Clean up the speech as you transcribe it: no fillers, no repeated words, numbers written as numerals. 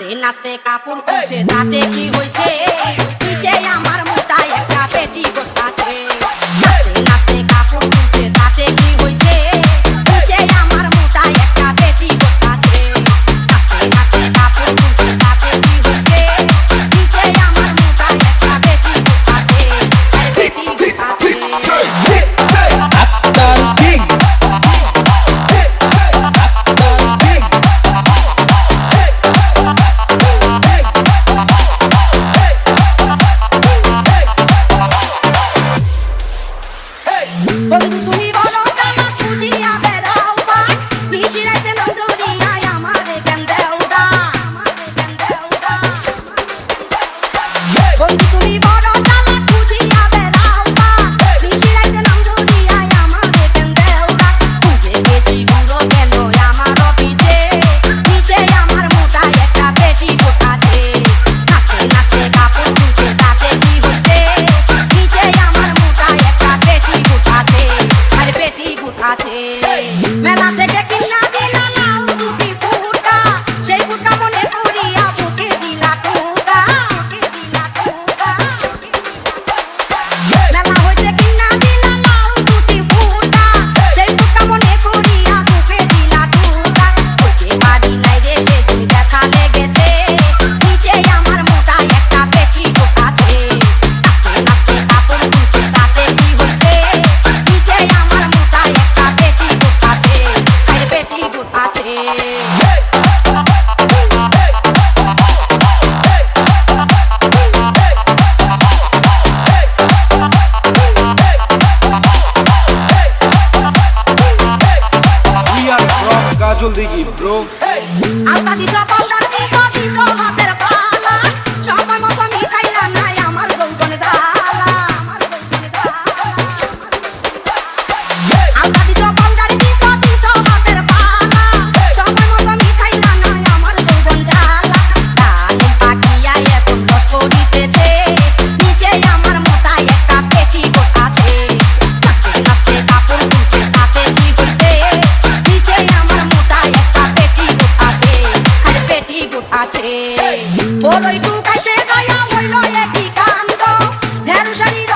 নাচতে নাচতে কাপড় খুলছে তাতে কি হয়েছে নিচে আমার মোটায় একটা পেটিকোট আছে নাচতে নাচতে কাপড় খুলছে তাতে কি হয়েছে নিচে আমার মোটায় একটা পেটিকোট আছে নাচতে নাচতে কাপড় খুলছে তাতে কি হয়েছে নিচে আমার মোটায় একটা পেটিকোট আছে আরে পেটিকোট আছে বন্ধু তুমি বলো জামা খুলিয়া বেড়াও বা নিশিরাইতে নজরিয়ায় আমারে কেন দেও দা বন্ধু তুমি বলো জামা খুলিয়া বেড়াও বা নিশিরাইতে নজরিয়ায় আমারে কেন দেও দা খুঁজে গেছি গুঁড়ো কেন আমারও পিছে নিচে আমার মোটায় একটা পেটিকোট আছে নাচতে নাচতে কাপড় খুলছে তাতে কি হচ্ছে নিচে আমার মোটায় একটা পেটিকোট আছে আরে পেটিকোট আছে মেলা থেকে কিনা দিলা লাউ দুটি ফুটা সেই ফুটা মনে করিয়া বুকে দিলা টুকা মেলা হইতে কিনা দিলা লাউ দুটি ফুটা সেই ফুটা মনে করিয়া বুকে দিলা টুকা ওকে বাড়ি নাই রে সে তুই দেখা লেগেছে নিচে আমার মোটায় একটা পেটিকোট আছে নাচতে নাচতে কাপড় খুলছে তাতে কি হচ্ছে নিচে আমার মোটায় একটা পেটিকোট আছে আরে পেটিকোট আছে We are from Kajol Digi, bro. আলতা দিছো পাউডার দিছো হাতের পালা সময় মতো মিঠাইলা নাই আমার যৌবনে জ্বালা আলতা দিছো পাউডার দিছো হাতের পালা সময় মতো মিঠাইলা নাই আমার যৌবন জ্বালা ডালিম পাকিয়া এখন রস পড়িতেছে নিচে আমার মোটায় একটা পেটিকোট আছে নাচতে নাচতে কাপড় খুলছে তাতে কি হইছে নিচে আমার মোটায় একটা পেটিকোট আছে আরে পেটিকোট আছে বড়ই টুকাইতে গয়া হইল একই কাণ্ড ঢের শাড়ির